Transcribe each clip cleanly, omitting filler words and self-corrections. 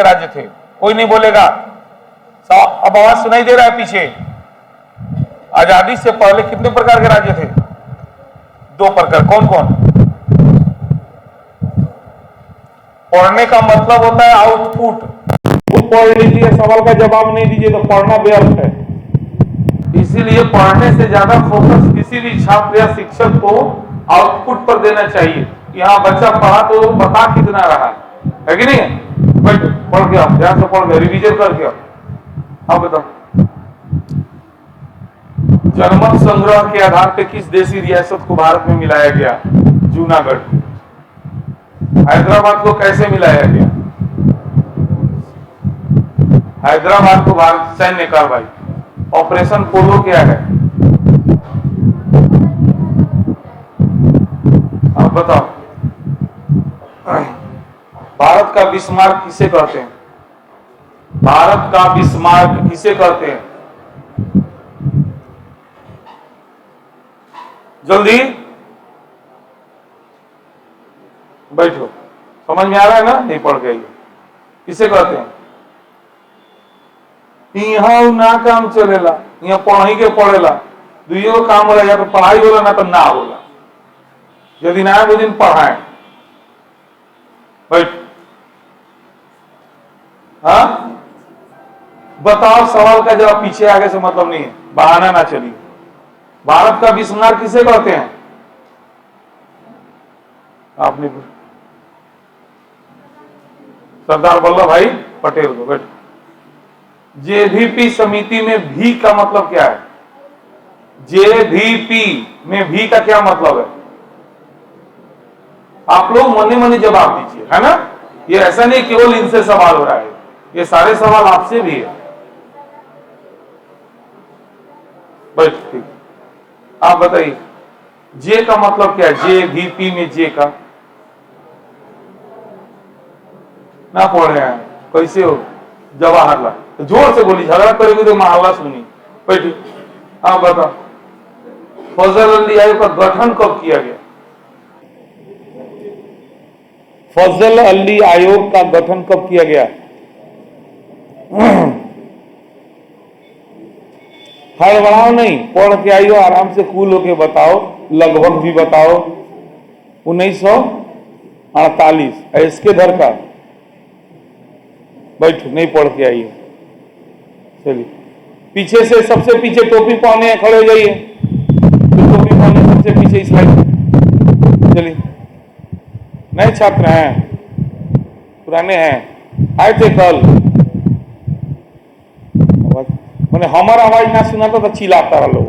के राज्य थे? कोई नहीं बोलेगा। अब आवाज सुनाई दे रहा है पीछे? आजादी से पहले कितने प्रकार के राज्य थे? 2 प्रकार। कौन कौन? पढ़ने का मतलब होता है आउटपुट। पढ़ लीजिए, सवाल का जवाब नहीं दीजिए तो पढ़ना व्यर्थ है। इसीलिए पढ़ने से ज्यादा फोकस किसी भी छात्र या शिक्षक को आउटपुट पर देना चाहिए। यहाँ बच्चा पढ़ा तो बता कितना रहा है कि नहीं? बट पढ़ के आओ, ध्यान से पढ़ के रिविजन करके आओ। आप बताओ, जनमत संग्रह के आधार पर किस देशी रियासत को भारत में मिलाया गया? जूनागढ़। हैदराबाद को कैसे मिलाया गया? हैदराबाद को भारत सैन्य कार्रवाई, ऑपरेशन पोलो क्या है? आप बताओ। भारत का बिस्मार्क किसे कहते हैं? भारत का बिस्मार्क किसे कहते हैं? जल्दी बैठो, समझ में आ रहा है ना? नहीं पढ़ गई। किसे कहते हैं? यहाँ ना काम चलेला, यहाँ पढ़ाई के पढ़ेला, दुइयो को काम होला, या तो पढ़ाई होला ना तो ना होला। यदि ना वो दिन पढ़ाए। बैठ। हाँ, बताओ, सवाल का जवाब पीछे आगे से मतलब नहीं है, बहाना ना चलिए। भारत का बिस्मार्क किसे कहते हैं? आपने सरदार वल्लभ भाई पटेल को। बैठ। जेवीपी समिति में भी का मतलब क्या है? जेवीपी में भी का क्या मतलब है? आप लोग मने मने जवाब दीजिए, है ना? ये ऐसा नहीं केवल इनसे सवाल हो रहा है, ये सारे सवाल आपसे भी है। बस ठीक, आप बताइए जे का मतलब क्या है? जेवीपी में जे का ना पढ़ रहे हैं, कैसे हो? जवाहरलाल। तो जोर से बोली, झगड़ा करेगी तो मोहल्ला सुनी। बैठी। आप बताओ, फजल अली आयोग का गठन कब किया गया? फजल अली आयोग का गठन कब किया गया? हड़बड़ाओ नहीं, पढ़ के आइयो, आराम से कूल होके बताओ, लगभग भी बताओ। 1948 इसके धर का। बैठ, नहीं पढ़ के आइए। चलिए, पीछे से सबसे पीछे टोपी पहने हैं, खड़े हो जाइए। तो टोपी पहने सबसे पीछे इस लाइन। चलिए, नए छात्र हैं, पुराने हैं, आए थे कल? मैंने हमारा आवाज ना सुना था तो चिल्लाता रहा लोग।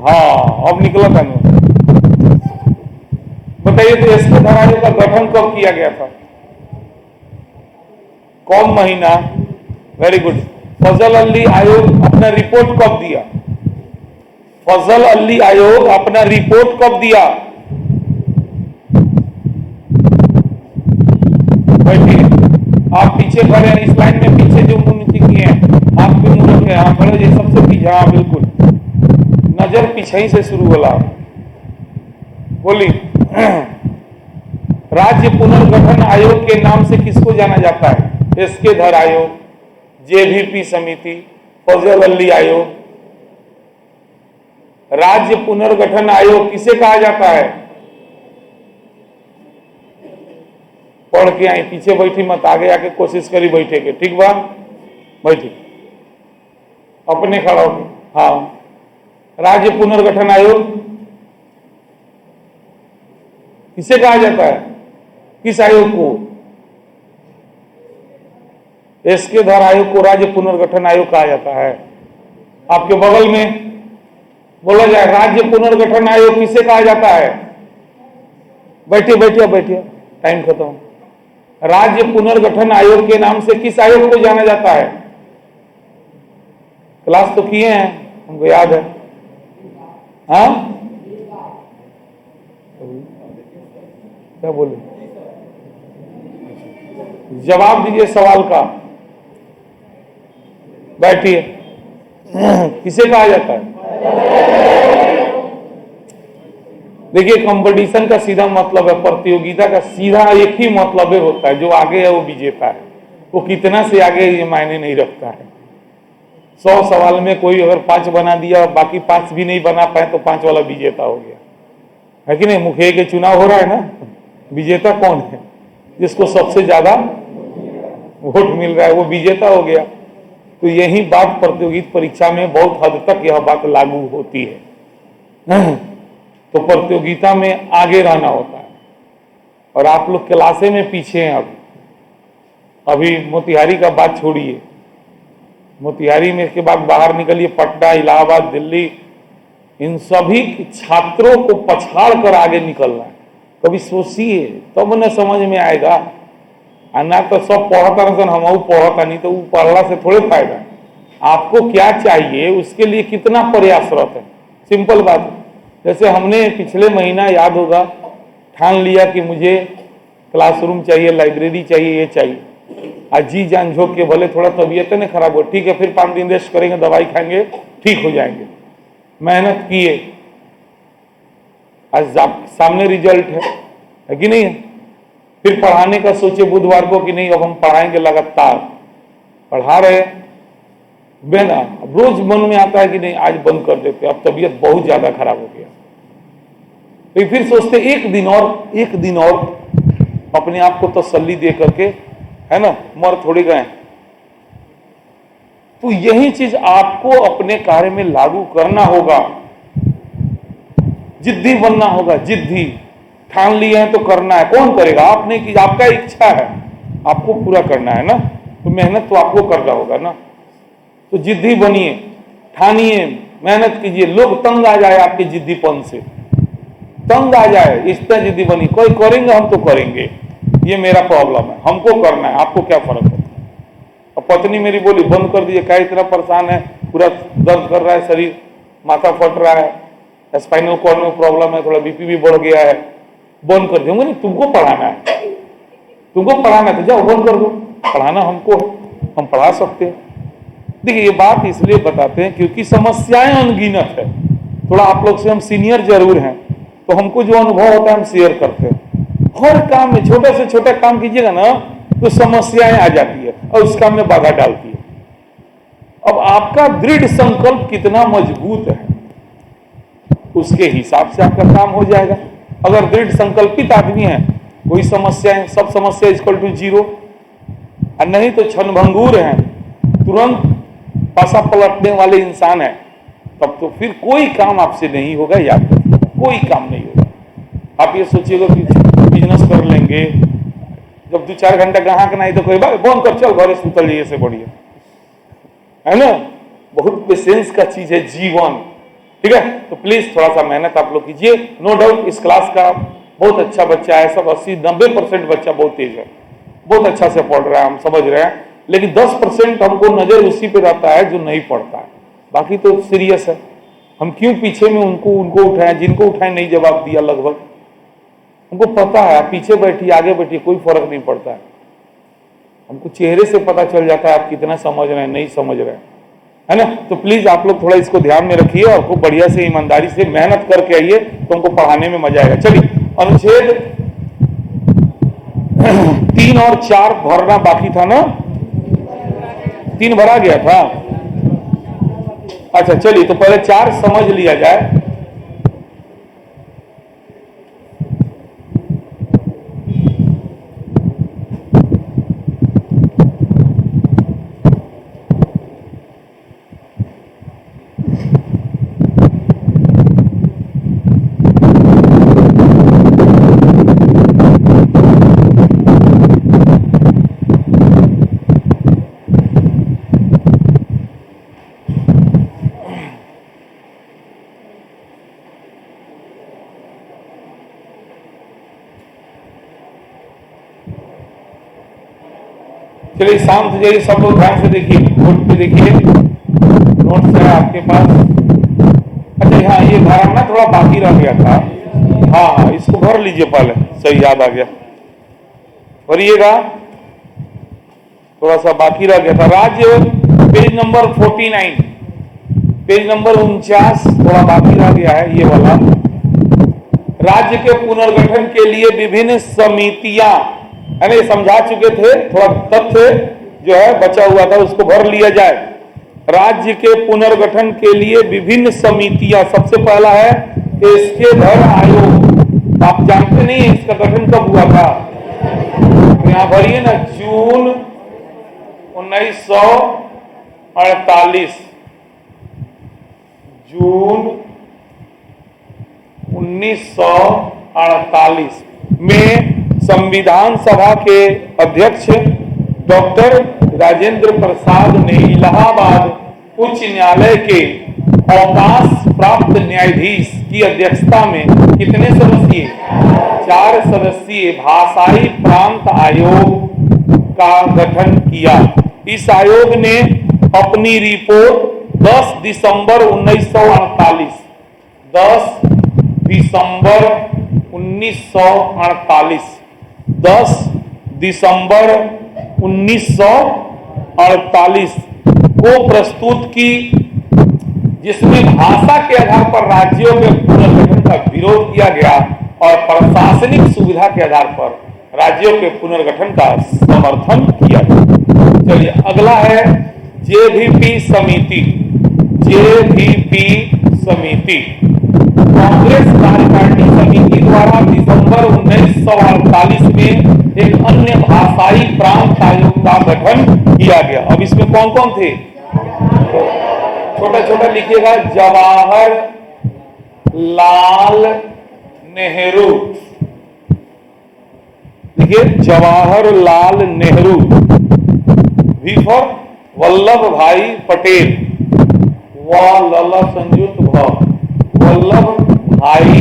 हाँ, अब निकला था। बताइए तो इसके धाराओं का गठन कब किया गया था? कौन महीना? Very good. फजल अली आयोग अपना रिपोर्ट कब दिया? फजल अली आयोग अपना रिपोर्ट कब दिया? बैठिए। आप पीछे खड़े हैं, इस लाइन में पीछे जो मुंह नीचे किए हैं, आप भी मुंह रखे हैं, खड़े हो, सबसे पीछे। हाँ बिल्कुल, नजर पीछे ही से शुरू होला। बोली। राज्य पुनर्गठन आयोग के नाम से किसको जाना जाता है? एसके धर आयोग, जेवीपी समिति, फजल अली आयोग। राज्य पुनर्गठन आयोग किसे कहा जाता है? पढ़ के आई, पीछे बैठी मत, आगे आके कोशिश करी बैठे के। ठीक बा? बैठी, अपने खड़ा हो। हाँ, राज्य पुनर्गठन आयोग किसे कहा जाता है? किस आयोग को? इसके धर आयोग को राज्य पुनर्गठन आयोग कहा जाता है। आपके बगल में बोला जाए, राज्य पुनर्गठन आयोग किसे कहा जाता है? बैठिए बैठिए बैठिए, टाइम खत्म। राज्य पुनर्गठन आयोग के नाम से किस आयोग को जाना जाता है? क्लास तो किए हैं, हमको याद है। हाँ, क्या बोले? जवाब दीजिए सवाल का। बैठिए। किसे कहा जाता है? देखिए, कंपटीशन का सीधा मतलब है, प्रतियोगिता का सीधा एक ही मतलब है होता है, जो आगे है वो विजेता है। वो कितना से आगे ये मायने नहीं रखता है। 100 सवाल में कोई अगर 5 बना दिया और बाकी 5 भी नहीं बना पाए तो 5 वाला विजेता हो गया, है कि नहीं? मुखिया के चुनाव हो रहा है ना, विजेता कौन है? जिसको सबसे ज्यादा वोट मिल रहा है वो विजेता हो गया। तो यही बात प्रतियोगिता परीक्षा में बहुत हद तक यह बात लागू होती है। तो प्रतियोगिता में आगे रहना होता है, और आप लोग क्लासे में पीछे हैं। अभी मोतिहारी का बात छोड़िए, मोतिहारी में के बाद बाहर निकलिए, पटना, इलाहाबाद, दिल्ली, इन सभी छात्रों को पछाड़ कर आगे निकलना है। कभी सोचिए तब न समझ में आएगा। ना तो सब पढ़ता सन, हम पढ़ता नहीं, तो वो पढ़ला से थोड़े फायदा है। आपको क्या चाहिए उसके लिए कितना प्रयासरत है, सिंपल बात है। जैसे हमने पिछले महीना, याद होगा, ठान लिया कि मुझे क्लासरूम चाहिए, लाइब्रेरी चाहिए, ये चाहिए। आज जी जान झोंक के, भले थोड़ा तबीयत नहीं खराब हो, ठीक है, फिर 5 दिन रेस्ट करेंगे, दवाई खाएंगे, ठीक हो जाएंगे। मेहनत किए, आज सामने रिजल्ट है कि नहीं है? फिर पढ़ाने का सोचे बुधवार को कि नहीं अब हम पढ़ाएंगे, लगातार पढ़ा रहे बेना। अब रोज मन में आता है कि नहीं आज बंद कर देते, अब तबीयत बहुत ज्यादा खराब हो गया। तो फिर सोचते एक दिन और अपने आप को तसल्ली दे करके, है ना, मर थोड़ी गए। तो यही चीज आपको अपने कार्य में लागू करना होगा, जिद्दी बनना होगा। जिद्दी ठान लिए हैं तो करना है। कौन करेगा? आपने की, आपका इच्छा है, आपको पूरा करना है ना, तो मेहनत तो आपको करना होगा ना। तो जिद्दी बनिए, ठानिए, मेहनत कीजिए। लोग तंग आ जाए आपके जिद्दीपन से, तंग आ जाए, इस तरह जिद्दी बनी। कोई करेंगे, हम तो करेंगे, ये मेरा प्रॉब्लम है, हमको करना है, आपको क्या फर्क है? अब पत्नी मेरी बोली बंद कर दीजिए, क्या इतना परेशान है, पूरा दर्द कर रहा है शरीर, माथा फट रहा है, स्पाइनल कॉर्ड में प्रॉब्लम है, थोड़ा बीपी भी बढ़ गया है, बंद कर दूंगा। नहीं, तुमको पढ़ाना है, तुमको पढ़ाना है तो जाओ बंद कर दो। पढ़ाना हमको है, हम पढ़ा सकते हैं। देखिए, ये बात इसलिए बताते हैं क्योंकि समस्याएं अनगिनत है। थोड़ा आप लोग से हम सीनियर जरूर हैं, तो हमको जो अनुभव होता है हम शेयर करते हैं। हर काम में छोटे से छोटा काम कीजिएगा ना तो समस्याएं आ जाती है और उस काम में बाधा डालती है। अब आपका दृढ़ संकल्प कितना मजबूत है, उसके हिसाब से आपका काम हो जाएगा। अगर दृढ़ संकल्पित आदमी है, कोई समस्याएं, सब समस्या इक्वल टू 0, और नहीं तो क्षणभंगुर है, तुरंत पासा पलटने वाले इंसान है, तब तो फिर कोई काम आपसे नहीं होगा। याद रखिएगा, कोई काम नहीं होगा। आप ये सोचिएगा कि बिजनेस कर लेंगे, जब 2-4 घंटा ग्राहक नहीं तो कोई बात बंद कर, चल घरे सुतल जाइए से बढ़िया, है ना। बहुत पेशेंस का चीज है जीवन, ठीक है। तो प्लीज थोड़ा सा मेहनत आप लोग कीजिए। नो डाउट इस क्लास का बहुत अच्छा बच्चा है, सब 80-90% बच्चा बहुत तेज है, बहुत अच्छा से पढ़ रहा है, हम समझ रहे हैं। लेकिन 10% हमको नजर उसी पे रहता है जो नहीं पढ़ता है, बाकी तो सीरियस है। हम क्यों पीछे में उनको उठाए, जिनको उठाए नहीं जवाब दिया। लगभग हमको पता है, पीछे बैठी आगे बैठी कोई फर्क नहीं पड़ता है, हमको चेहरे से पता चल जाता है आप कितना समझ रहे हैं, नहीं समझ रहे हैं, है ना। तो प्लीज आप लोग थोड़ा इसको ध्यान में रखिए और खूब बढ़िया से ईमानदारी से मेहनत करके आइए, तो हमको पढ़ाने में मजा आएगा। चलिए, अनुच्छेद 3 और 4 भरना बाकी था ना, 3 भरा गया था। अच्छा चलिए, तो पहले 4 समझ लिया जाए। चलिए शांत हो जाइए, सब लोग ध्यान से देखिए, बोर्ड पे देखिए, नोट्स है आपके पास। अच्छा हाँ, ये भरना थोड़ा बाकी रह गया था, हाँ इसको भर लीजिए पहले, सही याद आ गया, भरिएगा। थोड़ा सा बाकी रह गया था। राज्य पेज नंबर 49, पेज नंबर 49 थोड़ा बाकी रह गया है, ये वाला राज्य के पुनर्गठन के लिए विभिन्न समितियां, यानी समझा चुके थे, थोड़ा तथ्य जो है बचा हुआ था उसको भर लिया जाए। राज्य के पुनर्गठन के लिए विभिन्न समितियां, सबसे पहला है एसके धर आयोग। आप जानते नहीं है इसका गठन कब हुआ था? तो यहां भरिए ना, जून 1948, जून 1948 में संविधान सभा के अध्यक्ष डॉक्टर राजेंद्र प्रसाद ने इलाहाबाद उच्च न्यायालय के अवकाश प्राप्त न्यायाधीश की अध्यक्षता में कितने सदस्यीय? 4 सदस्यीय भाषाई प्रांत आयोग का गठन किया। इस आयोग ने अपनी रिपोर्ट 10 दिसंबर 1948 10 दिसंबर 1948 को प्रस्तुत की, जिसमें भाषा के आधार पर राज्यों के पुनर्गठन का विरोध किया गया और प्रशासनिक सुविधा के आधार पर राज्यों के पुनर्गठन का समर्थन किया गया। चलिए अगला है जेवीपी समिति। जेवीपी समिति कांग्रेस कार्यकारिणी समिति द्वारा दिसंबर 1948 में एक अन्य भाषाई प्रांत आयोग का गठन किया गया। अब इसमें कौन कौन थे? छोटा छोटा लिखिएगा, जवाहरलाल नेहरू, देखिए जवाहरलाल नेहरू। वी फॉर वल्लभ भाई पटेल, वल्लभ संयुक्त भ, वल्लभ भाई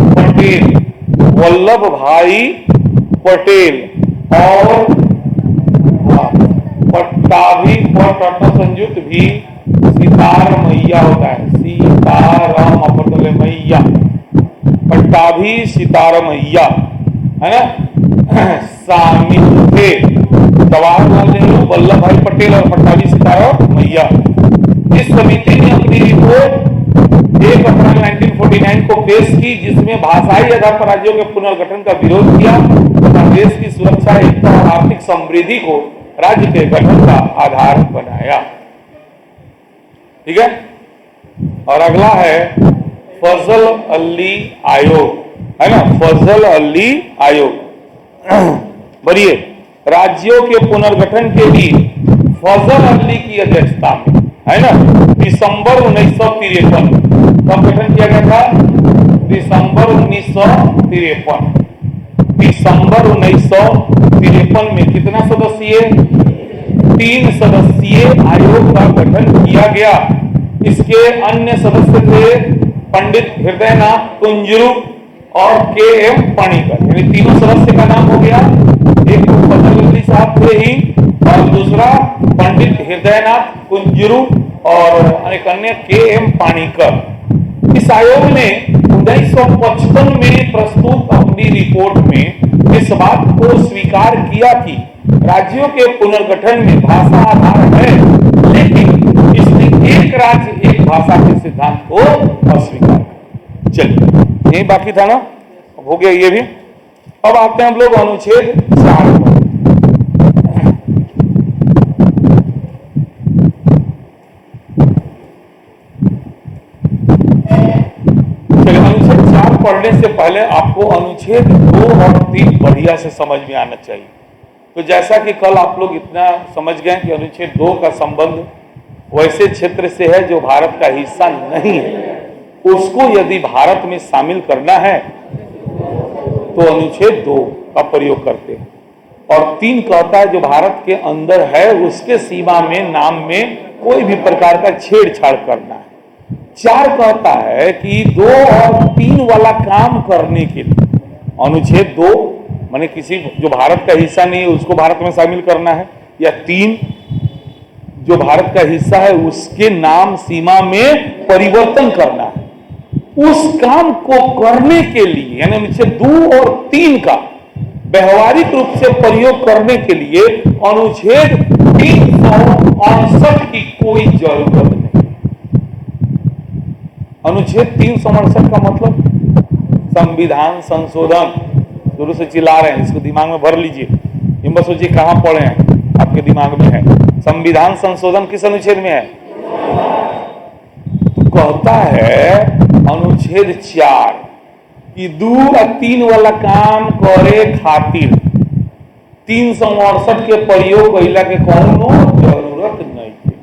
पटेल, वल्लभ भाई पटेल। और पट्टाभी संयुक्त भी सीतारमैया होता है, सीताराम अपर मैया, पट्टाभी सीतारमैया है ना, शामिल थे। जवाहरलाल नेहरू, वल्लभ भाई पटेल और पट्टाभी सीतारमैया। इस समिति ने अपनी रिपोर्ट 1 अप्रैल 1949 को पेश की, जिसमें भाषाई आधार पर राज्यों के पुनर्गठन का विरोध किया तथा देश की सुरक्षा, एकता और आर्थिक समृद्धि को राज्य के गठन का आधार बनाया। ठीक है। और अगला है फजल अली आयोग, है ना, फजल अली आयोग। बढ़िए, राज्यों के पुनर्गठन के लिए फजल अली की अध्यक्षता में, है ना, दिसंबर 1953 कब गठन किया गया था? दिसंबर 1953। दिसंबर 1953 में कितना सदस्यीय? 3 सदस्यीय आयोग का गठन किया गया। इसके अन्य सदस्य थे पंडित हृदयनाथ कुंजरू और के.एम. पाणिकर, यानी तीनों सदस्य का नाम हो गया। एक तो फजल अली साहब थे ही, और दूसरा पंडित हृदयनाथ कुंजरू और एक अन्य के.एम. पाणिकर। इस आयोग ने 1955 में प्रस्तुत अपनी रिपोर्ट में इस बात को स्वीकार किया कि राज्यों के पुनर्गठन में भाषा आधार है, लेकिन इसने एक राज्य एक भाषा के सिद्धांत को अस्वीकार किया। चलिए, यही बाकी था ना, हो गया ये भी। अब आते हैं हम लोग अनुच्छेद 4 पर। अनुच्छेद 4 पढ़ने से पहले आपको अनुच्छेद 2 और 3 बढ़िया से समझ में आना चाहिए। तो जैसा कि कल आप लोग इतना समझ गए कि अनुच्छेद 2 का संबंध वैसे क्षेत्र से है जो भारत का हिस्सा नहीं है, उसको यदि भारत में शामिल करना है तो अनुच्छेद 2 का प्रयोग करते हैं। और 3 कहता है जो भारत के अंदर है उसके सीमा में नाम में कोई भी प्रकार का छेड़छाड़ करना है। 4 कहता है कि 2 और 3 वाला काम करने के लिए अनुच्छेद 2 माने किसी जो भारत का हिस्सा नहीं है उसको भारत में शामिल करना है, या 3 जो भारत का हिस्सा है उसके नाम सीमा में परिवर्तन करना है। उस काम को करने के लिए यानी अनुच्छेद 2 और 3 का व्यवहारिक रूप से प्रयोग करने के लिए अनुच्छेद 368 की कोई जरूरत नहीं। अनुच्छेद 368 का मतलब संविधान संशोधन, शुरू से चिल्ला रहे हैं, इसको दिमाग में भर लीजिए। इन बस सोचिए कहां पढ़े हैं, आपके दिमाग में है। संविधान संशोधन किस अनुच्छेद में है? तो कहता है अनुच्छेद 4 कि 2 और 3 वाला काम करे खातिर 368 के प्रयोग कैला के कोनो जरूरत नहीं है,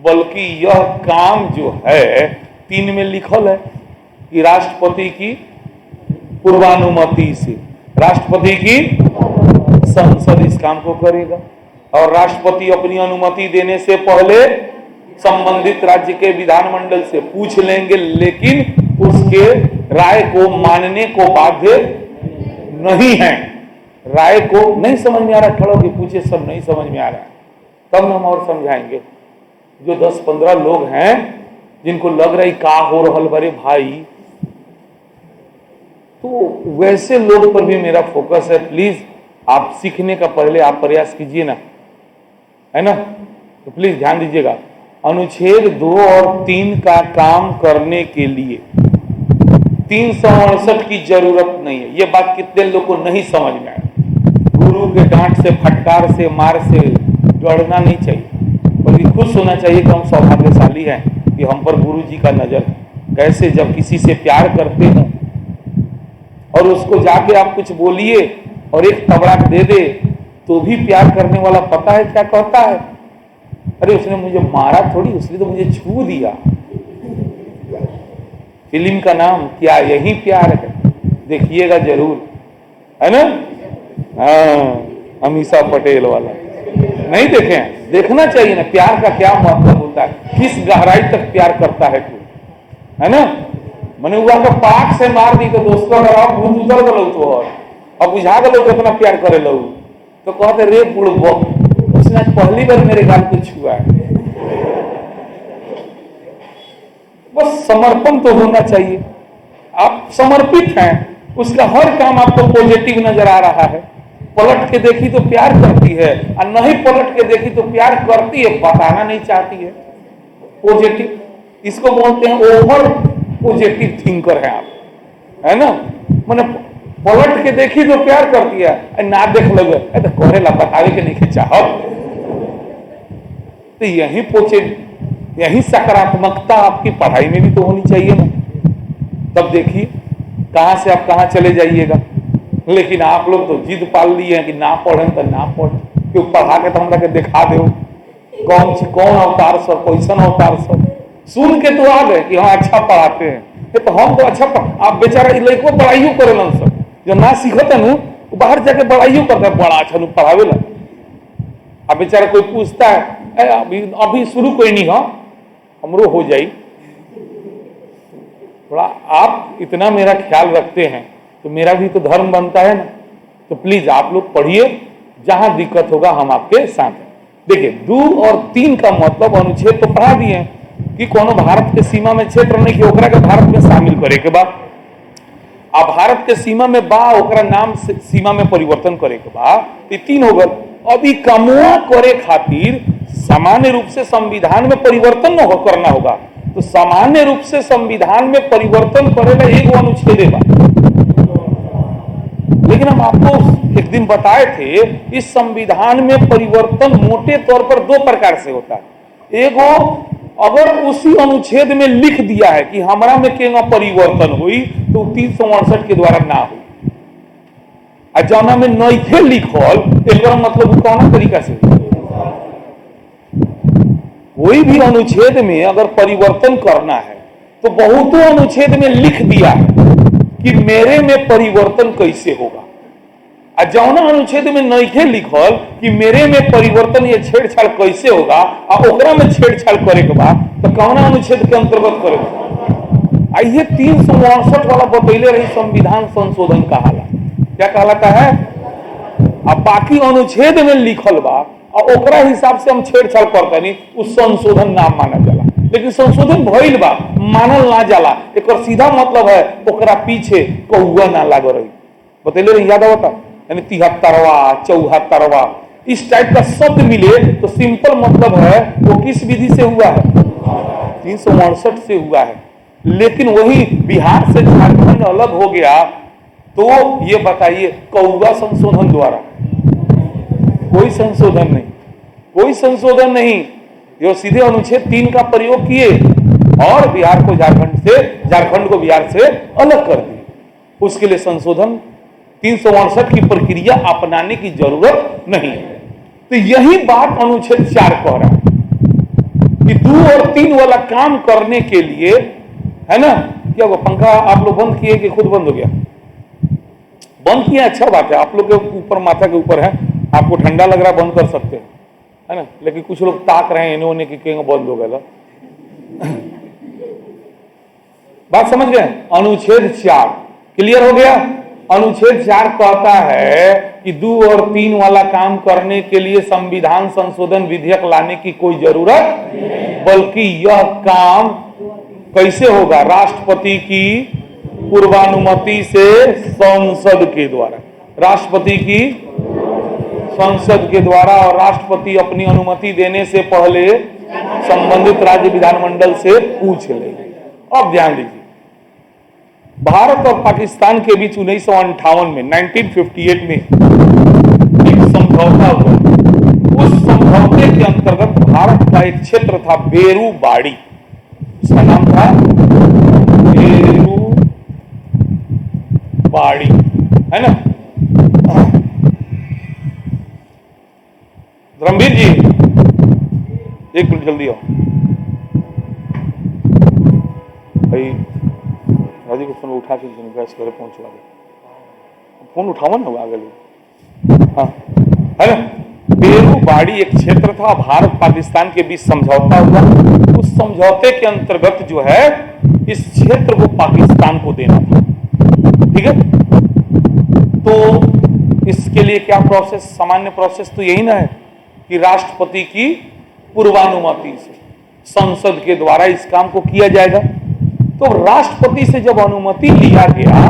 बल्कि यह काम जो है 3 में लिखल है कि राष्ट्रपति की पूर्वानुमति से, राष्ट्रपति की संसद इस काम को करेगा और राष्ट्रपति अपनी अनुमति देने से पहले संबंधित राज्य के विधानमंडल से पूछ लेंगे, लेकिन उसके राय को मानने को बाध्य नहीं है। राय को नहीं समझ में आ रहा, खड़ो के पूछे, सब नहीं समझ में आ रहा है, तब हम और समझाएंगे। जो 10-15 लोग हैं जिनको लग रहा है का हो रहल बरे भाई, तो वैसे लोग पर भी मेरा फोकस है। प्लीज आप सीखने का पहले आप प्रयास कीजिए ना, है ना, तो प्लीज ध्यान दीजिएगा। अनुच्छेद 2 और 3 का काम करने के लिए 368 की जरूरत नहीं है। ये बात कितने लोग को नहीं समझ में आए। गुरु के डांट से, फटकार से, मार से डरना नहीं चाहिए, बल्कि खुश होना चाहिए कि हम सौभाग्यशाली हैं कि हम पर गुरु जी का नजर है। कैसे जब किसी से प्यार करते हो और उसको जाके आप कुछ बोलिए और एक तबड़ाक दे दे तो भी प्यार करने वाला पता है क्या कहता है? अरे उसने मुझे मारा थोड़ी, उसने तो मुझे छू दिया। फिल्म का नाम क्या यही प्यार है, देखिएगा जरूर, है ना। अमीषा पटेल वाला नहीं देखे हैं? देखना चाहिए ना, प्यार का क्या मतलब होता है, किस गहराई तक प्यार करता है तू, है ना। मैंने हुआ तो पाक से मार दी तो दोस्तों अगर आप भूत उतर गलो तो और अब बुझा गलो कितना प्यार करे लो तो कहते रे बुढ़बो, उसने पहली बार मेरे गाल को छुआ है। बस समर्पण तो होना चाहिए, आप समर्पित हैं, उसका हर काम आपको पॉजिटिव नजर आ रहा है। पलट के देखी तो प्यार करती है और नहीं पलट के देखी तो प्यार करती है, बताना नहीं चाहती है। पॉजिटिव, इसको बोलते हैं ओवर पॉजिटिव थिंकर है आप, है ना। मैंने पलट के देखी तो प्यार करती है, ना देख लगे तो करेला बतावे के नहीं चाहो। तो यही पॉजिटिव, यही सकारात्मकता आपकी पढ़ाई में भी तो होनी चाहिए ना। तब देखिए कहां से आप कहां चले जाइएगा। लेकिन आप लोग तो जिद पाल लिए हैं कि ना पढ़े तो ना पढ़े, क्यों पढ़ा के तो हमरा के दिखा दो कौन अवतार सब, कैसन अवतार सब, सुन के तो आ गए कि हाँ अच्छा पढ़ाते हैं। तो हम तो अच्छा आप बेचारा लड़को पढ़ाइयो करेलन सब, जो ना सीखता नु बाहर जाके पढ़ाइयो करता है, बड़ा अच्छा पढ़ावे ला। अब बेचारा कोई पूछता है अभी शुरू कोई नहीं, हाँ हमरो हो जाई थोड़ा। आप इतना मेरा ख्याल रखते हैं तो मेरा भी तो धर्म बनता है ना। तो प्लीज आप लोग पढ़िए, जहां दिक्कत होगा हम आपके साथ हैं। देखिए 2 और 3 का मतलब अनुच्छेद तो पढ़ा दिए कि कोनो भारत के सीमा में क्षेत्र नहीं कि ओकरा के भारत में शामिल करे के बाद, अब भारत के सीमा में बा ओकरा नाम से सीमा में परिवर्तन करे के बाद 3 हो गए। अभी कमुआ करे खातिर सामान्य रूप से संविधान में परिवर्तन न करना होगा, तो सामान्य रूप से संविधान में परिवर्तन करेगा एक अनुच्छेद बा। लेकिन हम आपको एक दिन बताए थे इस संविधान में परिवर्तन मोटे तौर पर 2 प्रकार से होता है। एगो अगर उसी अनुच्छेद में लिख दिया है कि हमारा में केना परिवर्तन हुई तो 368 के द्वारा ना हुई, और जौना में नइखे लिखल एक मतलब कौन तरीका से कोई भी अनुच्छेद में अगर परिवर्तन करना है तो बहुतों अनुच्छेद में लिख दिया है कि मेरे में परिवर्तन कैसे होगा, और जौना अनुच्छेद में नइखे लिखल कि मेरे में परिवर्तन ये छेड़छाड़ कैसे होगा और ओकरा में छेड़छाड़ करे के बाद तो कौना अनुच्छेद के अंतर्गत करेगा। आइए 368 वाला बतैले रही संविधान संशोधन कहाला, क्या कहलाता है। अब बाकी अनुच्छेद में लिखल बा और ओकरा हिसाब से हम छेड़छाड़ करता नहीं, उस संशोधन नाम माना जाला। लेकिन संशोधन भइल बा मानल ना जाला, एक सीधा मतलब है ओकरा पीछे कौआ ना लाग रही। बतैले रही, याद आवता, यानी 73वां 74वां इस टाइप का शब्द मिले तो सिंपल मतलब है वो किस विधि से हुआ है, 368 से हुआ है। लेकिन वही बिहार से झारखंड अलग हो गया तो ये बताइए, कौवा संशोधन द्वारा कोई संशोधन नहीं, कोई संशोधन नहीं, ये सीधे अनुच्छेद 3 का प्रयोग किए और बिहार को झारखंड को बिहार से अलग कर दिए। उसके लिए संशोधन 362 की प्रक्रिया अपनाने की जरूरत नहीं है। तो यही बात अनुच्छेद 4 कह रहा है कि 2 और 3 वाला काम करने के लिए, है ना। क्या वो पंखा आप लोग बंद किए कि खुद बंद हो गया? बंद किया, अच्छा बात है, आप लोग के ऊपर, माथा के ऊपर है, आपको ठंडा लग रहा है बंद कर सकते हैं, है ना। लेकिन कुछ लोग ताक रहे हैं इन्होंने कि कहीं बंद हो गया। बात समझ गए? अनुच्छेद 4 क्लियर हो गया। अनुच्छेद 4 कहता है कि 2 और 3 वाला काम करने के लिए संविधान संशोधन विधेयक लाने की कोई जरूरत नहीं, बल्कि यह काम कैसे होगा? राष्ट्रपति की पूर्वानुमति से संसद के द्वारा, राष्ट्रपति की संसद के द्वारा, और राष्ट्रपति अपनी अनुमति देने से पहले संबंधित राज्य विधानमंडल से पूछ लेंगे। अब ध्यान दीजिए, भारत और पाकिस्तान के बीच 1958 में 1958 में एक समझौता हुआ। उस समझौते के अंतर्गत भारत का एक क्षेत्र था बेरूबाड़ी, उसका नाम था बेरूबाड़ी, है ना। रणबीर जी एक मिनट जल्दी आओ भाई, राजी को फोन उठा के गैस करे पहुंचवा दे, फोन उठाओ ना आगे। हाँ, है ना। बेरूबाड़ी एक क्षेत्र था, भारत पाकिस्तान के बीच समझौता हुआ। उस समझौते के अंतर्गत जो है इस क्षेत्र को पाकिस्तान को देना था, ठीक है। तो इसके लिए क्या प्रोसेस, सामान्य प्रोसेस तो यही ना है कि राष्ट्रपति की पूर्वानुमति से संसद के द्वारा इस काम को किया जाएगा। तो राष्ट्रपति से जब अनुमति लिया गया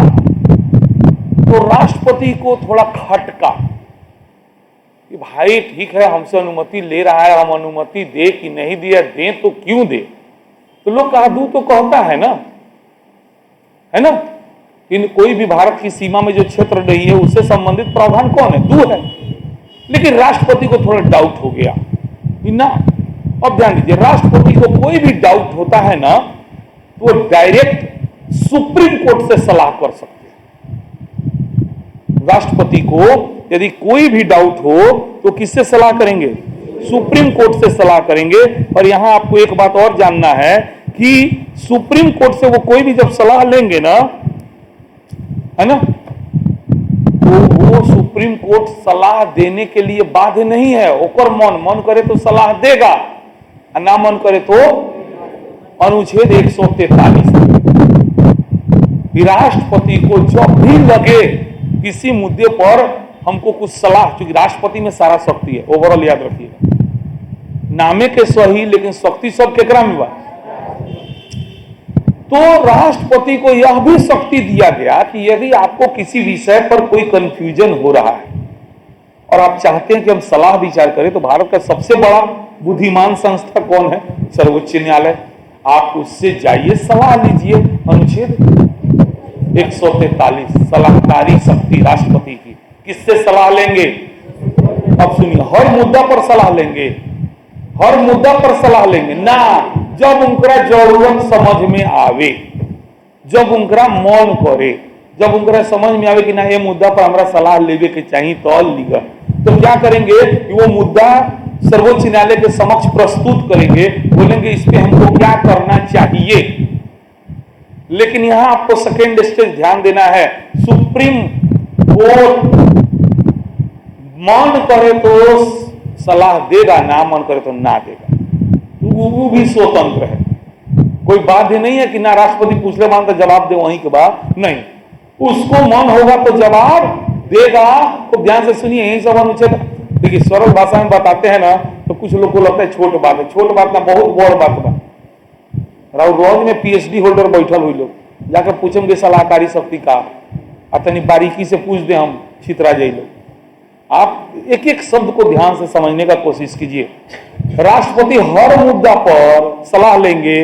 तो राष्ट्रपति को थोड़ा खटका कि भाई ठीक है, हमसे अनुमति ले रहा है, हम अनुमति दे कि नहीं दिया, दें तो क्यों दे। तो लोग कहा दू तो कहता है ना, है ना। इन कोई भी भारत की सीमा में जो क्षेत्र रही है उससे संबंधित प्रावधान कौन है? दू है। लेकिन राष्ट्रपति को थोड़ा डाउट हो गया ना। अब ध्यान दीजिए, राष्ट्रपति को कोई भी डाउट होता है ना तो वो डायरेक्ट सुप्रीम कोर्ट से सलाह कर सकते हैं। राष्ट्रपति को यदि कोई भी डाउट हो तो किससे सलाह करेंगे? सुप्रीम कोर्ट से सलाह करेंगे। और यहां आपको एक बात और जानना है कि सुप्रीम कोर्ट से वो कोई भी जब सलाह लेंगे ना, है ना, तो वो सुप्रीम कोर्ट सलाह देने के लिए बाध्य नहीं है। ओकर मन करे तो सलाह देगा, ना मन करे तो अनुच्छेद 143। राष्ट्रपति को जब भी लगे किसी मुद्दे पर हमको कुछ सलाह, क्योंकि राष्ट्रपति में सारा शक्ति है, ओवरऑल याद रखिएगा, नामे के सही लेकिन शक्ति सब केकरा में बा। तो राष्ट्रपति को यह भी शक्ति दिया गया कि यदि आपको किसी विषय पर कोई कंफ्यूजन हो रहा है और आप चाहते हैं कि हम सलाह विचार करें, तो भारत का सबसे बड़ा बुद्धिमान संस्था कौन है? सर्वोच्च न्यायालय। आप उससे जाइए, सलाह लीजिए। अनुच्छेद 143, सलाहकारी शक्ति राष्ट्रपति की। किससे सलाह लेंगे? अब सुनिए, हर मुद्दा पर सलाह लेंगे, हर मुद्दा पर सलाह लेंगे ना, जब उनका जरूरत समझ में आवे, जब उनका मन करे, जब उनका समझ में आवे कि ना ये मुद्दा पर हमारा सलाह लेवे के चाहिए तो लिगा। तो क्या करेंगे कि वो मुद्दा सर्वोच्च न्यायालय के समक्ष प्रस्तुत करेंगे, बोलेंगे इस पे हमको क्या करना चाहिए। लेकिन यहां आपको सेकेंड स्टेज ध्यान देना है, सुप्रीम कोर्ट मन करे तो सलाह देगा, ना मन करे तो ना देगा। वो भी स्वतंत्र है, कोई बाध्य नहीं है कि ना राष्ट्रपति पूछ ले मान तो जवाब दे वहीं के बाद, नहीं, उसको मन होगा तो जवाब देगा। तो ध्यान से सुनिए, यही सब अनुच्छेद। देखिए, सरल भाषा में बताते हैं ना तो कुछ लोग को लगता है छोट बात है, छोट बात ना, बहुत बड़ बात बा। रोज में पीएचडी होल्डर बैठल हुई लोग जाकर पूछेंगे सलाहकारी शक्ति का, अतनी बारीकी से पूछ दे हम छितरा जाइए लोग। आप एक एक शब्द को ध्यान से समझने का कोशिश कीजिए। राष्ट्रपति हर मुद्दा पर सलाह लेंगे,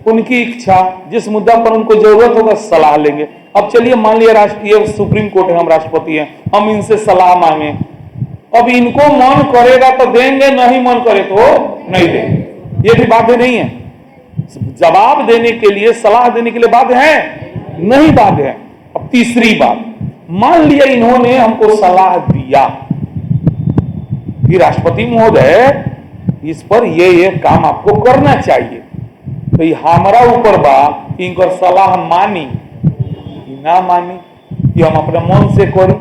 उनकी इच्छा, जिस मुद्दा पर उनको जरूरत होगा सलाह लेंगे। अब चलिए मान लिया राष्ट्रीय सुप्रीम कोर्ट है, हम राष्ट्रपति हैं, हम इनसे सलाह मांगे। अब इनको मन करेगा तो देंगे, नहीं मन करे तो नहीं देंगे। ये भी बाध्य नहीं है, जवाब देने के लिए, सलाह देने के लिए बाध्य है? नहीं बाध्य है। अब तीसरी बात, मान लिया इन्होंने हमको सलाह दिया कि राष्ट्रपति महोदय इस पर ये काम आपको करना चाहिए, तो ये हमारा ऊपर बा कि इनकर सलाह मानी ना मानी, कि हम अपने मन से करी,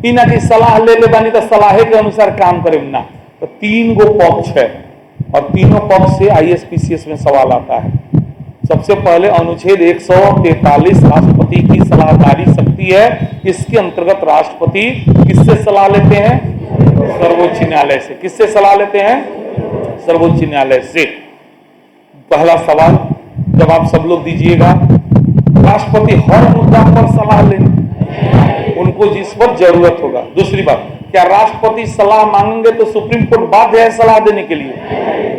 इना की सलाह ले ले बानी तो सलाह के अनुसार काम करें ना। तो 3 गो पक्ष है और तीनों पक्ष से ISPCS में सवाल आता है। सबसे पहले अनुच्छेद 143 राष्ट्रपति की सलाहकारी शक्ति है। इसके अंतर्गत राष्ट्रपति किससे सलाह लेते हैं? सर्वोच्च न्यायालय से। किससे सलाह लेते हैं? सर्वोच्च न्यायालय से। पहला सवाल जवाब सब लोग दीजिएगा। राष्ट्रपति हर मुद्दा पर सलाह लें, उनको जिस पर जरूरत होगा। दूसरी बात, क्या राष्ट्रपति सलाह मांगेंगे तो सुप्रीम कोर्ट बाध्य है सलाह देने के लिए?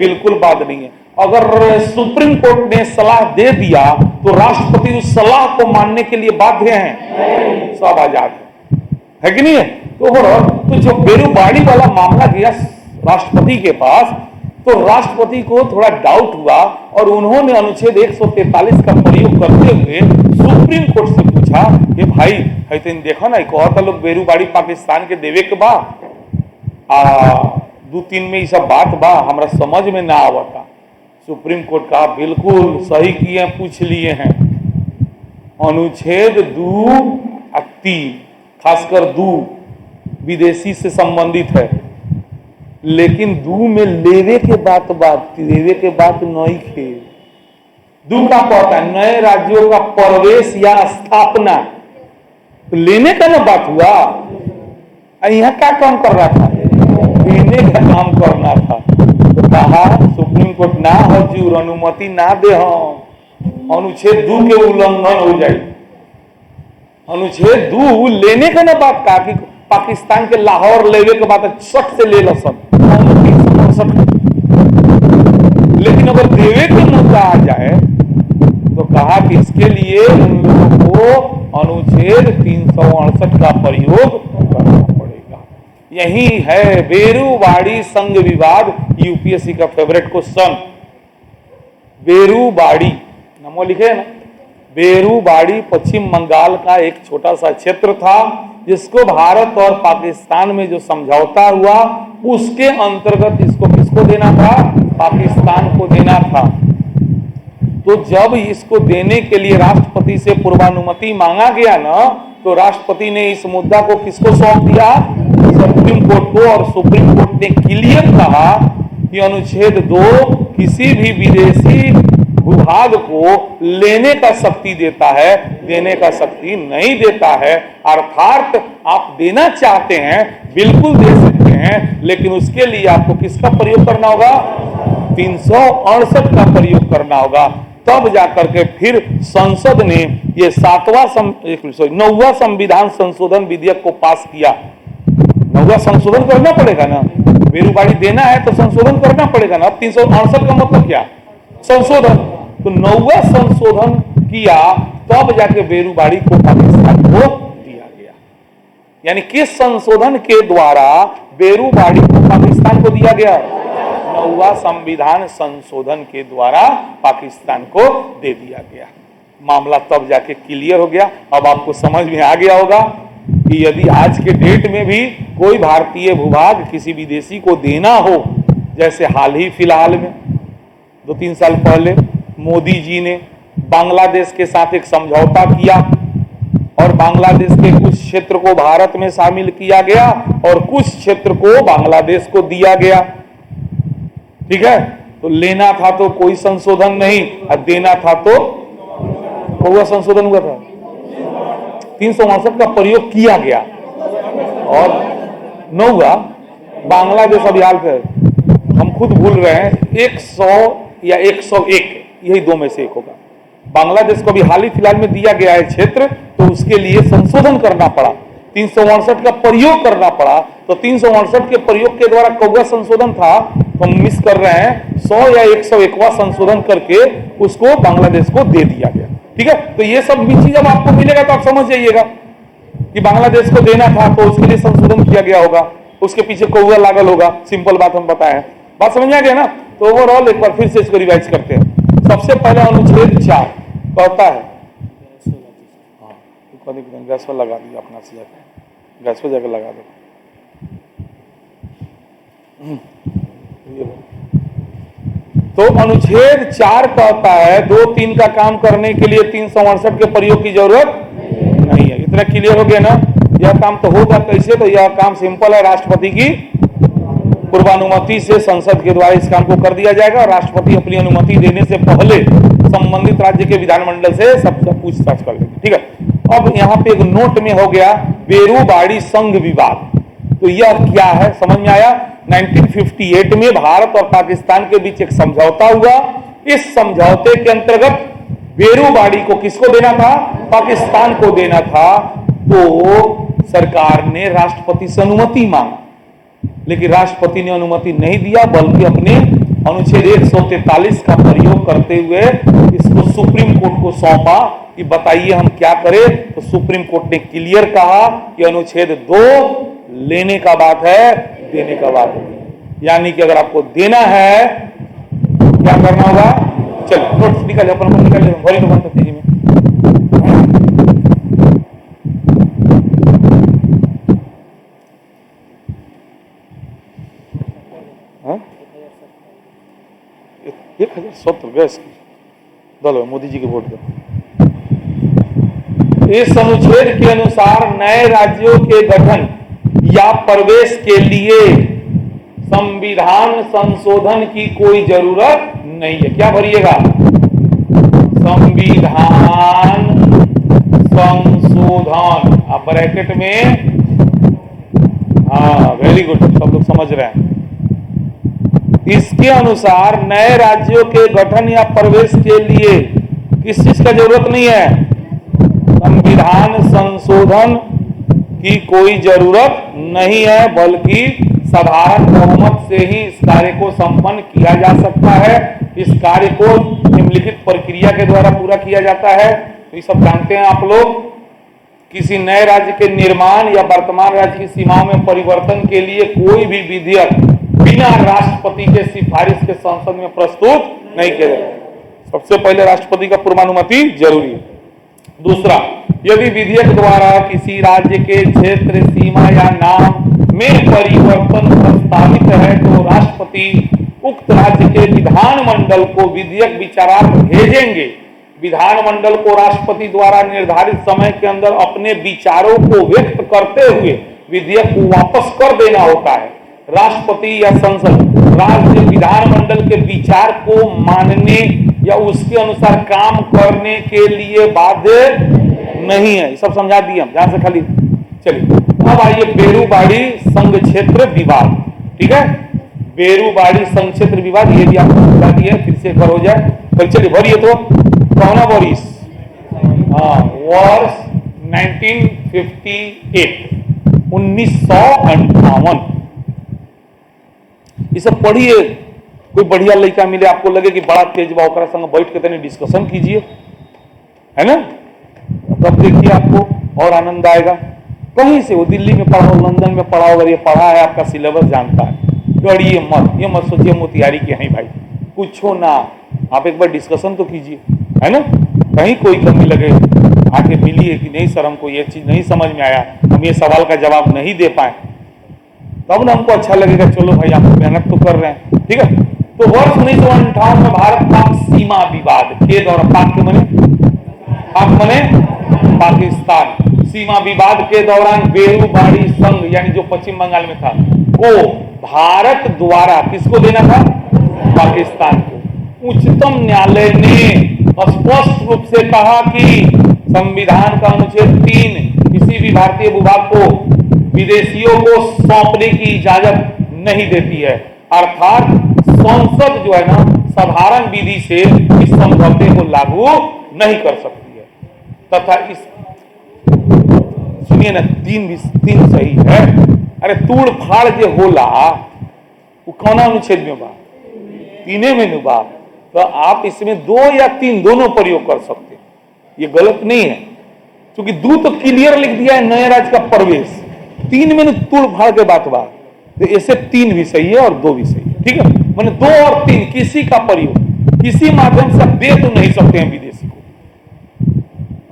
बिल्कुल बाध्य नहीं है। अगर सुप्रीम कोर्ट ने सलाह दे दिया तो राष्ट्रपति उस सलाह को मानने के लिए बाध्य हैं? सब आजाद है कि नहीं है? तो जो बेरुबाड़ी वाला मामला गया राष्ट्रपति के पास, तो राष्ट्रपति को थोड़ा डाउट हुआ और उन्होंने अनुच्छेद 143 का प्रयोग करते हुए सुप्रीम कोर्ट से पूछा कि भाई है तो देखो ना, कहता लोग बेरुबाड़ी पाकिस्तान के देवे के बा, 2-3 में ये सब बात बा, हमरा समझ में ना आवता। सुप्रीम कोर्ट का बिल्कुल सही किए, पूछ लिए हैं। अनुच्छेद 2 और 3, खासकर 2 विदेशी से संबंधित है, लेकिन 2 में लेवे के बात देवे के बात नहीं थे। 2 का कहता है नए राज्यों का प्रवेश या स्थापना, तो लेने का ना बात हुआ। यहाँ क्या काम कर रहा था? देने का काम करना था। तो कहा सुप्रीम कोर्ट ना हजूर, अनुमति ना दे, हम अनुच्छेद 2 के उल्लंघन हो जाए। अनुच्छेद 2 लेने का ना बात कहा कि पाकिस्तान के लाहौर लेवे के बाद 60 से ले लो सब, लेकिन अगर देवे के मुद्दा आ जाए तो कहा कि इसके लिए उन लोगों को अनुच्छेद 368 का प्रयोग करना पड़ेगा। यही है बेरुबाड़ी संघ विवाद, यूपीएससी का फेवरेट क्वेश्चन। बेरुबाड़ी नमो लिखे है ना। बेरुबाड़ी पश्चिम बंगाल का एक छोटा सा क्षेत्र था जिसको भारत और पाकिस्तान में जो समझौता हुआ उसके अंतर्गत इसको किसको देना था? पाकिस्तान को देना था। तो जब इसको देने के लिए राष्ट्रपति से पूर्वानुमति मांगा गया ना, तो राष्ट्रपति ने इस मुद्दा को किसको सौंप दिया? सुप्रीम कोर्ट को। और सुप्रीम कोर्ट ने क्लियर कहा कि अनुच्छेद 2 किसी भी विदेशी विभाग को लेने का शक्ति देता है, देने का शक्ति नहीं देता है। अर्थात आप देना चाहते हैं बिल्कुल दे सकते हैं, लेकिन उसके लिए आपको किसका प्रयोग करना होगा? 368 का प्रयोग करना होगा। तब जाकर के फिर संसद ने ये 9वां संविधान संशोधन विधेयक को पास किया। 9वां संशोधन करना पड़ेगा ना, बेरुबाड़ी देना है तो संशोधन करना पड़ेगा ना। 368 का मतलब क्या? संशोधन। तो 9वां संशोधन किया, तब जाके बेरुबाड़ी को पाकिस्तान को दिया गया। यानी किस संशोधन के द्वारा बेरुबाड़ी को पाकिस्तान को दिया गया? 9वां संविधान संशोधन के द्वारा पाकिस्तान को दे दिया गया। मामला तब जाके क्लियर हो गया। अब आपको समझ में आ गया होगा कि यदि आज के डेट में भी कोई भारतीय भूभाग किसी विदेशी को देना हो, जैसे हाल ही फिलहाल में 2-3 साल पहले मोदी जी ने बांग्लादेश के साथ एक समझौता किया और बांग्लादेश के कुछ क्षेत्र को भारत में शामिल किया गया और कुछ क्षेत्र को बांग्लादेश को दिया गया। ठीक है, तो लेना था तो कोई संशोधन नहीं और देना था तो हुआ संशोधन हुआ था। 368 का प्रयोग किया गया और 9वां बांग्लादेश अभियान पे हम खुद भूल रहे हैं 100 या 101, यही 2 में से एक होगा। बांग्लादेश को भी हाल ही फिलहाल में दिया गया है क्षेत्र, तो उसके लिए संशोधन करना पड़ा, 368 का प्रयोग करना पड़ा। तो 368 के प्रयोग के द्वारा कौवा संशोधन था, तो हम मिस कर रहे हैं 100 या 101वां संशोधन करके उसको बांग्लादेश को दे दिया गया। ठीक है, तो ये सब भी चीज जब आपको मिलेगा तो आप समझ जाइएगा कि बांग्लादेश को देना था तो उसके लिए संशोधन किया गया होगा, उसके पीछे कौआ लागल होगा। सिंपल बात हम बताएं, बात समझ आ गया ना। तो ओवरऑल एक बार फिर से इसको रिवाइज करते हैं। सबसे पहले अनुच्छेद 4 कहता है, गैस पर लगा दिया अपना से जाकर, गैस पर जाकर लगा दो। तो अनुच्छेद 4 कहता है 2-3 का काम करने के लिए 368 के प्रयोग की जरूरत नहीं है। इतना क्लियर हो गया ना। यह काम तो होगा कैसे, तो यह काम सिंपल है, राष्ट्रपति की पूर्वानुमति से संसद के द्वारा इस काम को कर दिया जाएगा। राष्ट्रपति अपनी अनुमति देने से पहले संबंधित राज्य के विधानमंडल से सबसे पूछताछ कर लेंगे। ठीक है, अब यहाँ पे एक नोट में हो गया बेरूबाड़ी संघ विवाद। तो यह क्या है समझ में आया। 1958 में भारत और पाकिस्तान के बीच एक समझौता हुआ। इस समझौते के अंतर्गत बेरूबाड़ी को किसको देना था, पाकिस्तान को देना था। तो सरकार ने राष्ट्रपति से अनुमति मांगी, लेकिन राष्ट्रपति ने अनुमति नहीं दिया, बल्कि अपने अनुच्छेद 143 का प्रयोग करते हुए इसको सुप्रीम कोर्ट को सौंपा कि बताइए हम क्या करें। तो सुप्रीम कोर्ट ने क्लियर कहा कि अनुच्छेद 2 लेने का बात है, देने का बात है। यानी कि अगर आपको देना है क्या करना होगा, चलो नोट्स निकालिए, अपन निकालिए, वॉल्यूम बंद कर दीजिए। हाँ 1070 गैस की दलो मोदी जी के वोट दो। इस अनुच्छेद के अनुसार नए राज्यों के गठन या प्रवेश के लिए संविधान संशोधन की कोई जरूरत नहीं है। क्या भरिएगा, संविधान संशोधन, आप ब्रैकेट में, हाँ वेरी गुड, सब लोग समझ रहे हैं। इसके अनुसार नए राज्यों के गठन या प्रवेश के लिए किस चीज का जरूरत नहीं है, संविधान संशोधन की कोई जरूरत नहीं है, बल्कि साधारण बहुमत से ही इस कार्य को संपन्न किया जा सकता है। इस कार्य को निम्नलिखित प्रक्रिया के द्वारा पूरा किया जाता है। तो ये सब जानते हैं आप लोग। किसी नए राज्य के निर्माण या वर्तमान राज्य की सीमाओं में परिवर्तन के लिए कोई भी विधेयक बिना राष्ट्रपति के सिफारिश के संसद में प्रस्तुत नहीं किया जाएगा। सबसे पहले राष्ट्रपति का पूर्वानुमति जरूरी है। दूसरा, यदि विधेयक द्वारा किसी राज्य के क्षेत्र, सीमा या नाम में परिवर्तन प्रस्तावित है तो राष्ट्रपति उक्त राज्य के विधानमंडल को विधेयक विचारार्थ भेजेंगे। विधानमंडल को राष्ट्रपति द्वारा निर्धारित समय के अंदर अपने विचारों को व्यक्त करते हुए विधेयक को वापस कर देना होता है। राष्ट्रपति या संसद राज्य विधानमंडल के विचार को मानने या उसके अनुसार काम करने के लिए बाध्य नहीं है। सब समझा दिए हम, ध्यान से खाली चलिए। अब आइए बेरूबाड़ी संघ क्षेत्र विवाद। ठीक है, बेरूबाड़ी संघ क्षेत्र विवाद, ये भी आपको समझा दिया, फिर से एक बार हो जाए। चलिए भरिए तो कौना वॉरिस, हाँ वर्ष 1958 ये सब पढ़िए। कोई बढ़िया लड़का मिले, आपको लगे कि बड़ा तेज बा, ओकरा संग बैठ के तनी डिस्कशन कीजिए, है ना, तब देखिए आपको और आनंद आएगा। कहीं से वो दिल्ली में पढ़ा हो, लंदन में पढ़ा हो, अगर ये पढ़ा है, आपका सिलेबस जानता है, डरिए मत, ये मत सोचिए मोतिहारी के हैं भाई, कुछ हो ना, आप एक बार डिस्कशन तो कीजिए, है ना। कहीं कोई कमी लगे, आके मिलिए कि नहीं सर हमको ये चीज नहीं समझ में आया, हम ये सवाल का जवाब नहीं दे पाए, तब ना हमको अच्छा लगेगा, चलो भाई आप मेहनत तो कर रहे हैं। ठीक है, तो वर्ष 1958 में भारत पाक सीमा विवाद के दौरान, पाक के मने पाकिस्तान, सीमा विवाद के दौरान बेरूबाड़ी संघ यानी जो पश्चिम बंगाल में था को भारत द्वारा किसको देना था, पाकिस्तान को। उच्चतम न्यायालय ने स्पष्ट रूप से कहा कि संविधान का अनुच्छेद 3 किसी भी भारतीय भूभाग को विदेशियों को सौंपने की इजाजत नहीं देती है। अर्थात संसद जो है ना, साधारण विधि से इस समझौते को लागू नहीं कर सकती है। तथा इस, सुनिए ना, 3 सही है। अरे तूड़ फाड़ जो होला वो कौन अनुच्छेद में बा, 3 में बा, तो आप इसमें 2 या 3 दोनों प्रयोग कर सकते हैं। ये गलत नहीं है, क्योंकि दू तो क्लियर लिख दिया है नए राज्य का प्रवेश, 3 में तोड़ फाड़ के बात बात, तो ऐसे 3 भी सही है और 2 भी सही है। ठीक है, मैंने 2 और 3 किसी का प्रयोग किसी माध्यम से दे तो नहीं सकते हैं विदेशी को।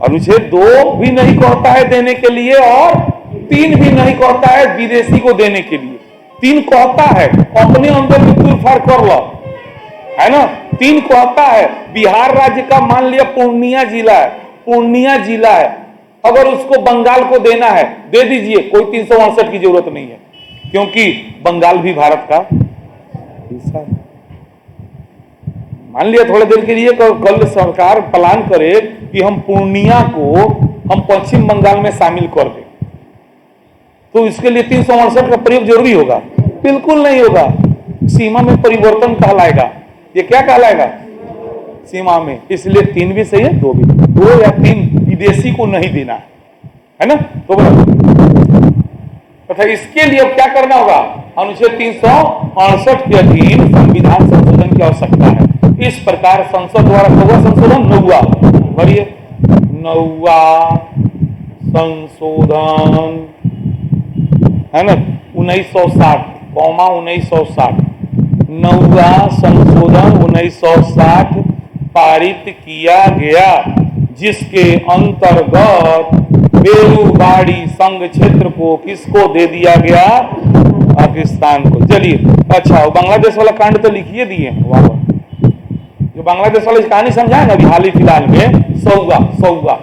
अनुच्छेद 2 भी नहीं कहता है देने के लिए और 3 भी नहीं कहता है विदेशी को देने के लिए। 3 कहता है अपने अंदर में तोड़ फाड़ कर लो, है ना। 3 कहता है बिहार राज्य का मान लिया पूर्णिया जिला है, अगर उसको बंगाल को देना है दे दीजिए, कोई 368 की जरूरत नहीं है, क्योंकि बंगाल भी भारत का हिस्सा है। मान लिया थोड़े देर के लिए कल सरकार प्लान करे कि हम पूर्णिया को हम पश्चिम बंगाल में शामिल कर दें, तो इसके लिए 368 का प्रयोग जरूरी होगा? बिल्कुल नहीं होगा। सीमा में परिवर्तन कहलाएगा। ये क्या कहलाएगा? सीमा में। इसलिए 3 भी सही है, 2 भी। 2 या 3 विदेशी को नहीं देना है ना। तो तथा इसके लिए अब क्या करना होगा? अनुच्छेद 368 के अधीन संविधान संशोधन की आवश्यकता है। इस प्रकार संसद द्वारा कौवा संशोधन 9वां भरिए 9वां संशोधन है ना 1960 1960 9वां संशोधन 1960 पारित किया गया, जिसके अंतर्गत बेलूबाड़ी संघ क्षेत्र को किसको दे दिया गया? पाकिस्तान को। चलिए, अच्छा बांग्लादेश वाला कांड तो लिखिए दिए वहां पर, जो बांग्लादेश वाली कहानी समझाए ना अभी हाल ही फिलहाल में, 100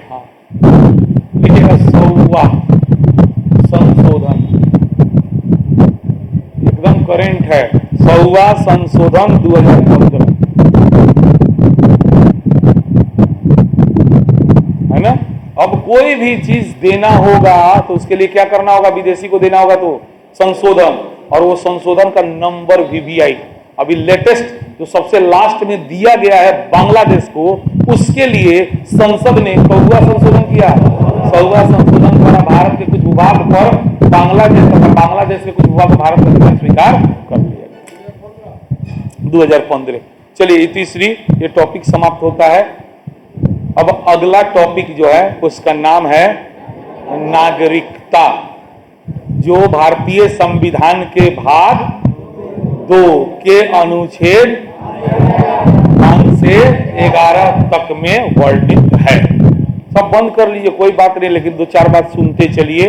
हाँ लिखिएगा 100वां संशोधन, एकदम करेंट है। 100वां संशोधन 2015 है ना। अब कोई भी चीज देना होगा तो उसके लिए क्या करना होगा? विदेशी को देना होगा तो संशोधन, और वो संशोधन का नंबर VVI अभी लेटेस्ट जो सबसे लास्ट में दिया गया है बांग्लादेश को, उसके लिए संसद ने कौवा संशोधन किया। 100वां संशोधन द्वारा भारत के कुछ भूभाग पर बांग्लादेश तथा बांग्लादेश के कुछ भूभाग भारत का स्वीकार कर लिया 2015। चलिए तीसरी ये टॉपिक समाप्त होता है। अब अगला टॉपिक जो है उसका नाम है नागरिकता, जो भारतीय संविधान के भाग 2 के अनुच्छेद 5 से 11 तक में वर्णित है। सब बंद कर लीजिए, कोई बात नहीं, लेकिन 2-4 बात सुनते चलिए,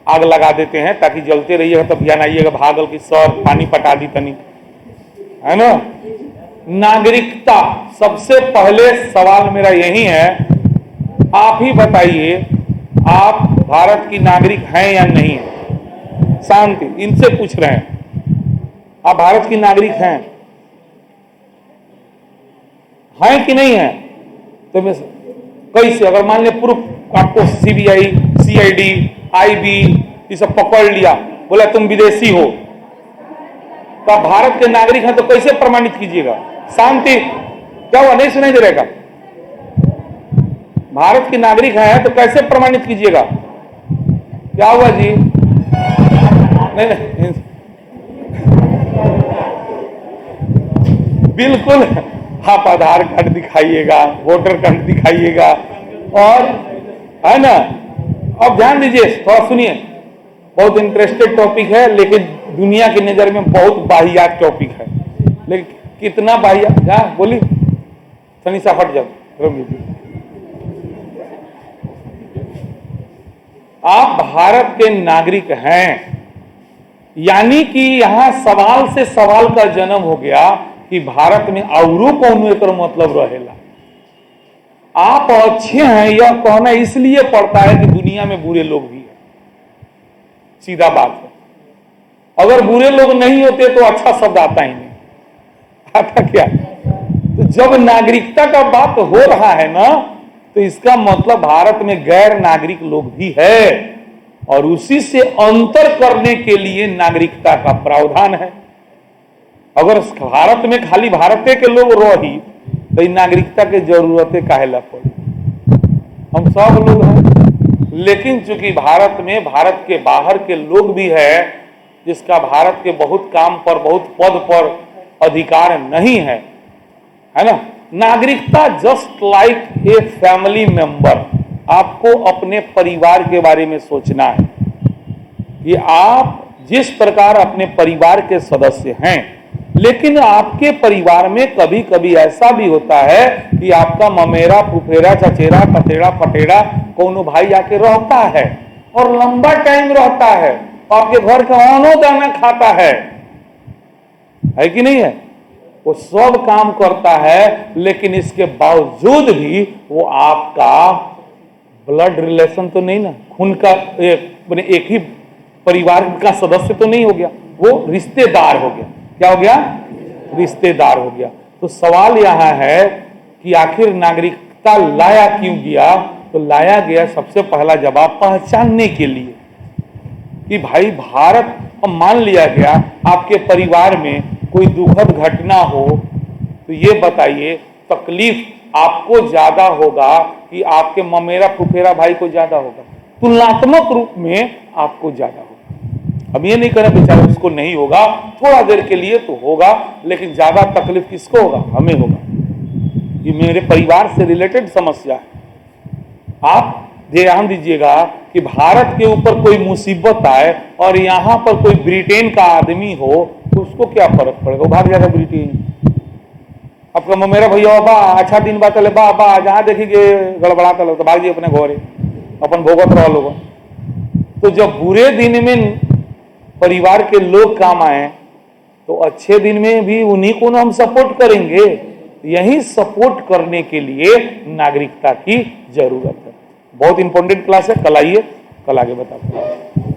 आग लगा देते हैं ताकि जलते रहिएगा, तब ध्यान आइएगा भागल की सर पानी पटा दी तनी, है ना। नागरिकता, सबसे पहले सवाल मेरा यही है, आप ही बताइए आप भारत की नागरिक हैं या नहीं है? शांति, इनसे पूछ रहे हैं, आप भारत की नागरिक हैं कि नहीं है? तो मैं कैसे, अगर मान लिया प्रूफ आपको CBI CID IB ये सब पकड़ लिया, बोला तुम विदेशी हो, तो आप भारत के नागरिक हैं, तो कैसे प्रमाणित कीजिएगा? शांति, क्या हुआ? नहीं सुनाई दे रहेगा? भारत के नागरिक हैं तो कैसे प्रमाणित कीजिएगा? क्या हुआ जी? नहीं बिल्कुल, आप आधार कार्ड दिखाइएगा, वोटर कार्ड दिखाइएगा, और है ना। अब ध्यान दीजिए, थोड़ा सुनिए, बहुत इंटरेस्टेड टॉपिक है, लेकिन दुनिया की नजर में बहुत बाहियात टॉपिक है। लेकिन कितना बाहियात, क्या बोली सनीसा फट जाओ। आप भारत के नागरिक हैं, यानी कि यहां सवाल से सवाल का जन्म हो गया कि भारत में औरों कौन एक मतलब रहेला। आप अच्छे हैं यह कहना इसलिए पड़ता है कि दुनिया में बुरे लोग भी हैं, सीधा बात है। अगर बुरे लोग नहीं होते तो अच्छा शब्द आता ही नहीं, आता क्या? तो जब नागरिकता का बात हो रहा है ना, तो इसका मतलब भारत में गैर नागरिक लोग भी है, और उसी से अंतर करने के लिए नागरिकता का प्रावधान है। अगर भारत में खाली भारतीय के लोग रही तो नागरिकता के जरूरतें काहेला पड़ी? हम सब लोग हैं, लेकिन चूंकि भारत में भारत के बाहर के लोग भी है, जिसका भारत के बहुत काम पर बहुत पद पर अधिकार नहीं है, है ना, नागरिकता just like a family member. आपको अपने परिवार के बारे में सोचना है कि आप जिस प्रकार अपने परिवार के सदस्य हैं, लेकिन आपके परिवार में कभी कभी ऐसा भी होता है कि आपका ममेरा, फुफेरा, चचेरा, पतेड़ा, पटेड़ा कोनो भाई आके रहता है और लंबा टाइम रहता है, आपके घर का अनो दाना खाता है कि नहीं है? वो सब काम करता है, लेकिन इसके बावजूद भी वो आपका ब्लड रिलेशन तो नहीं ना, खून का एक ही परिवार का सदस्य तो नहीं हो गया, वो रिश्तेदार हो गया। क्या हो गया? रिश्तेदार हो गया। तो सवाल यहां है कि आखिर नागरिकता लाया क्यों गया? तो लाया गया सबसे पहला जवाब पहचानने के लिए कि भाई भारत, अब मान लिया गया आपके परिवार में कोई दुखद घटना हो तो ये बताइए तकलीफ आपको ज्यादा होगा कि आपके ममेरा फुफेरा भाई को ज्यादा होगा? तुलनात्मक रूप में आपको ज्यादा होगा। अब ये नहीं करें बेचारे उसको नहीं होगा, थोड़ा देर के लिए तो होगा, लेकिन ज्यादा तकलीफ किसको होगा? हमें होगा। ये मेरे परिवार से रिलेटेड समस्या है। आप ध्यान दीजिएगा कि भारत के ऊपर कोई मुसीबत आए और यहां पर कोई ब्रिटेन का आदमी हो तो उसको क्या फर्क पड़ेगा? वो भाग जाएगा ब्रिटेन। आपका ममेरा भैया बा अच्छा दिन बात है, बा बा जहां देखिए गड़बड़ाता तो भाग जी अपने घरे अपन भोगत रहो लोग। तो जब बुरे दिन में परिवार के लोग काम आए तो अच्छे दिन में भी उन्हीं को ना हम सपोर्ट करेंगे। यही सपोर्ट करने के लिए नागरिकता की जरूरत है। बहुत इंपॉर्टेंट क्लास है, कल आइए, कल आगे बताते हैं।